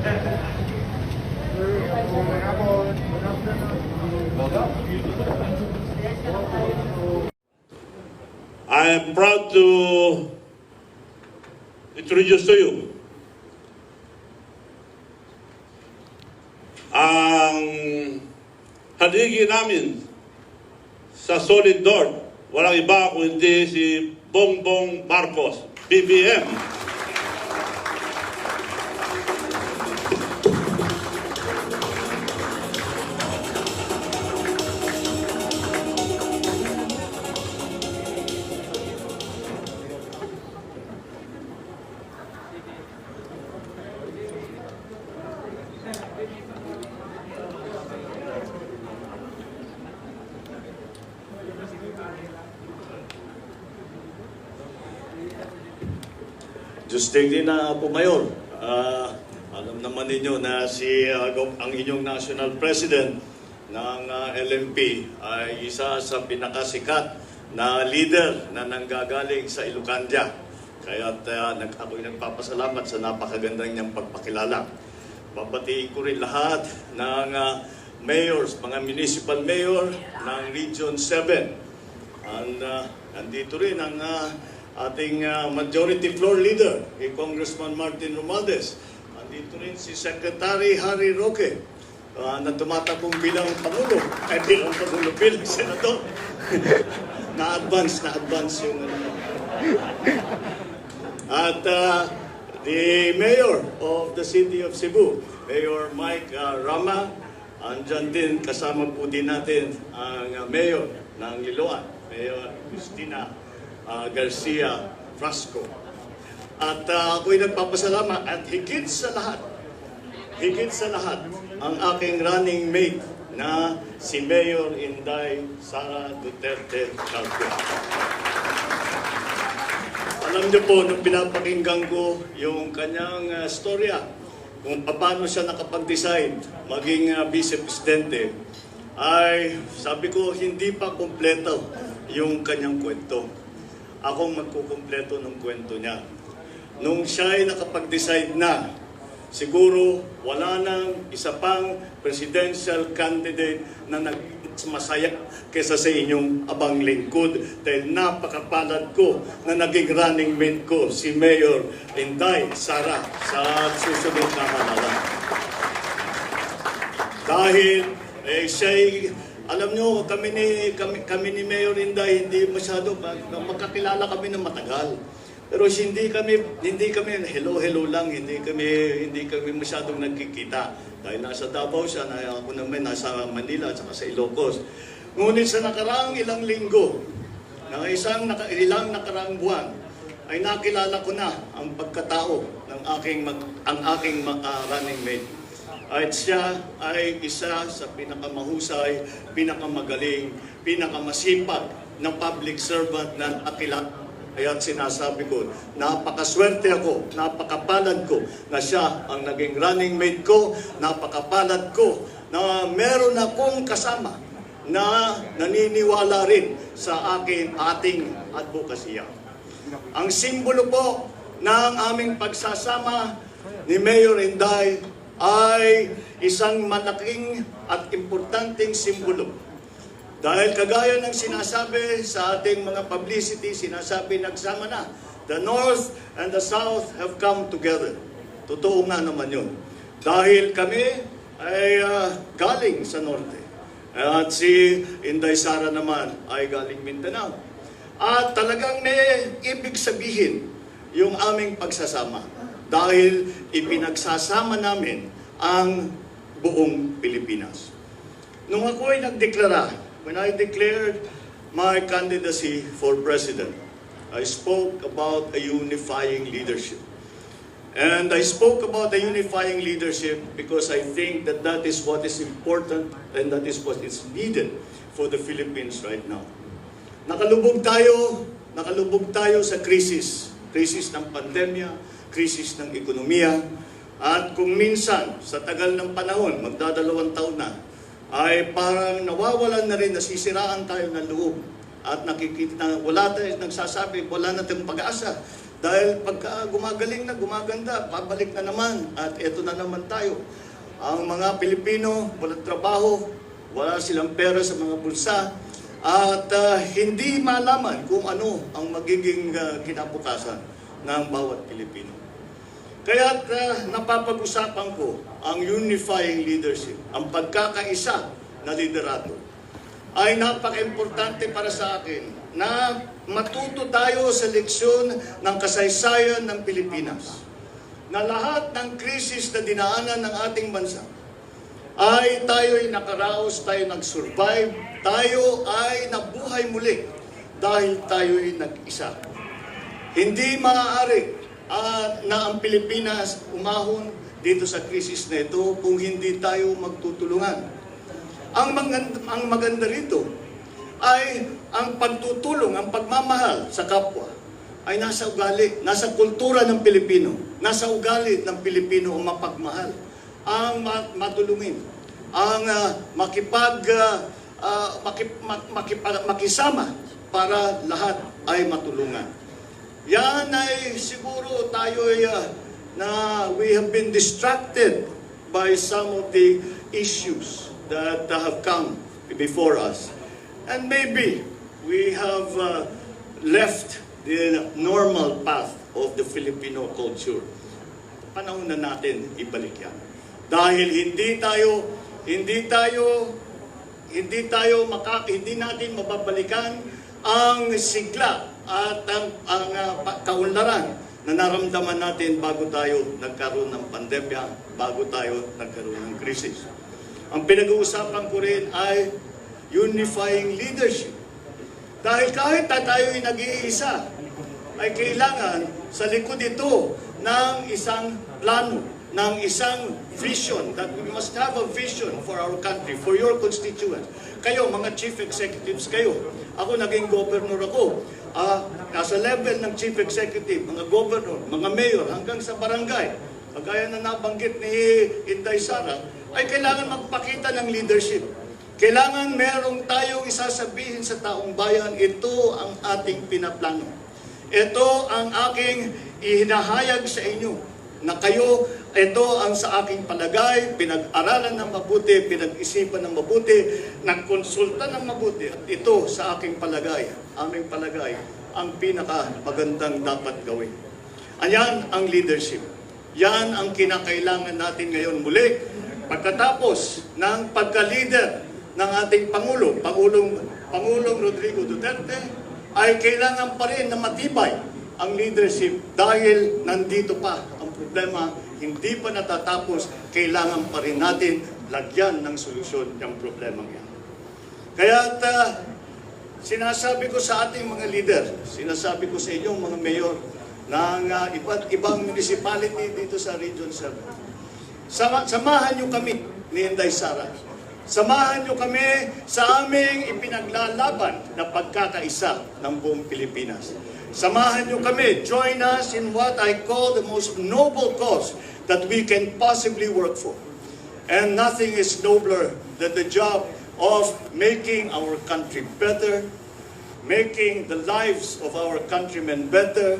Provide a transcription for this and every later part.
I am proud to introduce to you ang haligi namin sa Solid North. Walang iba kundi si Bongbong Marcos, BBM. Distinguished na po, Mayor. Alam naman ninyo na ang inyong National President ng LMP ay isa sa pinakasikat na leader na nanggagaling sa Ilocandia. Kaya ako'y nagpapasalamat sa napakagandang niyang pagpakilala. Babatiin ko rin lahat ng mayors, mga municipal mayor ng Region 7. And nandito rin ang ating majority floor leader, Congressman Martin Romualdez. Andito rin si Secretary Harry Roque, na tumatakbong bilang Pangulo, ay bilang Pangulo, bilang Senador. na-advance yung At the Mayor of the City of Cebu, Mayor Mike Rama, andyan din, kasama po din natin ang Mayor ng Liloan, Mayor Cristina Garcia Frasco. At ako'y nagpapasalamat at higit sa lahat, ang aking running mate na si Mayor Inday Sara Duterte Calpia. Alam niyo po, nung pinapakinggan ko yung kanyang storya, kung paano siya nakapag-decide maging Vice Presidente, ay sabi ko, hindi pa kumpleto yung kanyang kwento. Akong magkukumpleto ng kwento niya. Nung siya ay nakapag-decide na, siguro wala nang isa pang presidential candidate na masaya kesa sa inyong abang lingkod dahil napakapalad ko na naging running mate ko si Mayor Inday Sara sa susunod na halalan. Dahil siya'y alam nyo, kami ni Mayor Inday, hindi masyado, magkakilala kami ng matagal. Pero hindi kami hello lang, hindi kami masyadong nagkikita. Dahil nasa Davao siya, ako naman nasa Manila at sa Ilocos. Ngunit sa nakaraang ilang linggo, ilang nakaraang buwan, ay nakilala ko na ang pagkatao ng aking running mate. At siya ay isa sa pinakamahusay, pinakamagaling, pinakamasipag na public servant na akila. Kaya't sinasabi ko, napakaswerte ako, napakapalad ko na siya ang naging running mate ko, napakapalad ko na meron akong kasama na naniniwala rin sa ating advokasya. Ang simbolo po ng aming pagsasama ni Mayor Inday ay isang malaking at importanteng simbolo. Dahil kagaya ng sinasabi sa ating mga publicity, sinasabi nagsama na. The North and the South have come together. Totoo nga naman yun. Dahil kami ay galing sa Norte. At si Inday Sara naman ay galing Mindanao. At talagang may ibig sabihin yung aming pagsasama. Dahil ipinagsasama namin ang buong Pilipinas. Nung ako ay nagdeklara, when I declared my candidacy for president, I spoke about a unifying leadership. And I spoke about the unifying leadership because I think that that is what is important and that is what is needed for the Philippines right now. Nakalubog tayo sa krisis ng pandemya, krisis ng ekonomiya, at kung minsan sa tagal ng panahon, magdadalawang taon na, ay parang nawawalan na rin, nasisiraan tayo ng loob. At nakikita na wala tayong nagsasabi, wala na tayong pag-asa Dahil pagka gumagaling na, gumaganda, pabalik na naman. At eto na naman tayo. Ang mga Pilipino, walang trabaho, wala silang pera sa mga bulsa, at hindi malaman kung ano ang magiging kinabukasan ng bawat Pilipino. Kaya napapag-usapan ko ang unifying leadership, ang pagkakaisa na liderato. Ay napaka-importante para sa akin na matuto tayo sa leksyon ng kasaysayan ng Pilipinas. Na lahat ng krisis na dinaanan ng ating bansa ay tayo'y nakaraos, tayo nag-survive, tayo ay nabuhay muli dahil tayo'y nag-isa. Hindi maaari na ang Pilipinas umahon dito sa krisis na ito kung hindi tayo magtutulungan. Ang maganda rito ay ang pagtutulong, ang pagmamahal sa kapwa ay nasa ugali, nasa kultura ng Pilipino, nasa ugali ng Pilipino ang mapagmahal, ang matulungin, ang makisama para lahat ay matulungan. Yan ay siguro tayo we have been distracted by some of the issues that have come before us. And maybe we have left the normal path of the Filipino culture. Panahon na natin ibalik yan. Dahil hindi natin mababalikan ang sigla at ang kaunlaran na naramdaman natin bago tayo nagkaroon ng pandemya, bago tayo nagkaroon ng krisis. Ang pinag-uusapan ko rin ay unifying leadership. Dahil kahit tayo'y nag-iisa, ay kailangan sa likod ito ng isang plano, ng isang vision, that we must have a vision for our country, for your constituents. Kayo, mga chief executives kayo. Ako, naging governor ako. Nasa level ng chief executive, mga governor, mga mayor, hanggang sa barangay, kagaya na nabanggit ni Inday Sara, ay kailangan magpakita ng leadership. Kailangan merong tayong isasabihin sa taong bayan, ito ang ating pinaplano. Ito ang aking ihinahayag sa inyo, na kayo, ito ang sa aking palagay, pinag-aralan ng mabuti, pinag-isipan ng mabuti, nagkonsulta ng mabuti, at ito sa aking palagay, aming palagay, ang pinaka-magandang dapat gawin. Ayan ang leadership. Yan ang kinakailangan natin ngayon muli. Pagkatapos ng pagka-leader ng ating Pangulong Rodrigo Duterte, ay kailangan pa rin na matibay ang leadership dahil nandito pa ang problema, hindi pa natatapos, kailangan pa rin natin lagyan ng solusyon yung problema yan. Kaya sinasabi ko sa ating mga leader, sinasabi ko sa inyong mga mayor ng iba't ibang municipality dito sa Region 7, samahan nyo kami ni Inday Sara. Samahan nyo kami sa aming ipinaglalaban na pagkakaisa ng buong Pilipinas. Samahan nyo kami, join us in what I call the most noble cause that we can possibly work for. And nothing is nobler than the job of making our country better, making the lives of our countrymen better,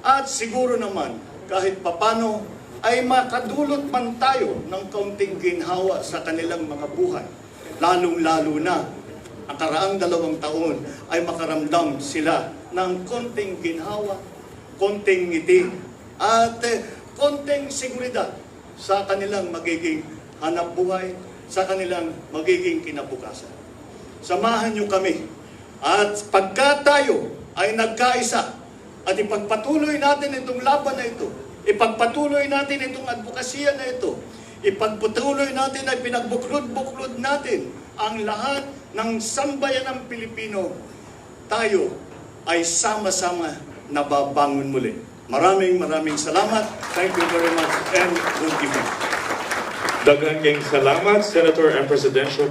at siguro naman, kahit papano, ay makadulot man tayo ng kaunting ginhawa sa kanilang mga buhay. Lalong-lalo na, ang karaang 2 taon ay makaramdam sila ng konting ginhawa, konting ngiti, at konting seguridad sa kanilang magiging hanap buhay, sa kanilang magiging kinabukasan. Samahan niyo kami. At pagka tayo ay nagkaisa at ipagpatuloy natin itong laban na ito, ipagpatuloy natin itong advokasya na ito, ipagpatuloy natin ay pinagbuklod-buklod natin ang lahat ng sambayan ng Pilipino, tayo ay sama-sama nababangon muli. Maraming salamat. Thank you very much and good evening. Daghang kayong salamat, Senator and Presidential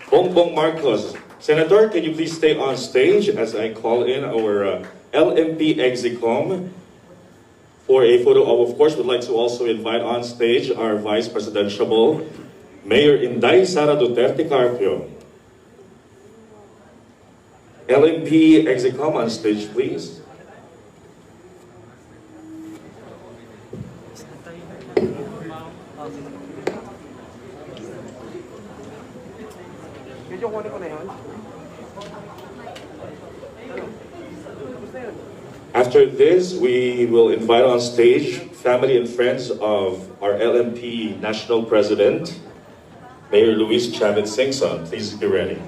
Bongbong Marcos. Senator, can you please stay on stage as I call in our LMP Execom for a photo of course, would like to also invite on stage our Vice Presidential Mayor Inday Sara Duterte Carpio. LMP Execom on stage, please. Medyo kunin ko na yun. After this, we will invite on stage family and friends of our LMP National President, Mayor Luis Chavez Singson. Please be ready.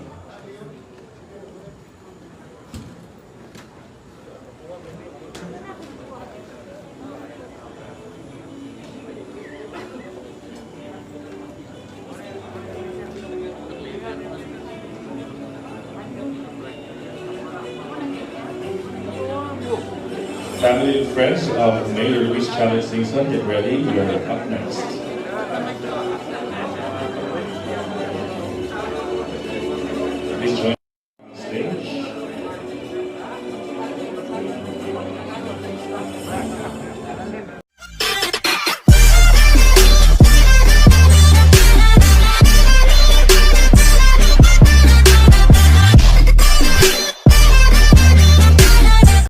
Family and friends of Mayor Luis Chavez Singson, get ready. You're up next. Please join.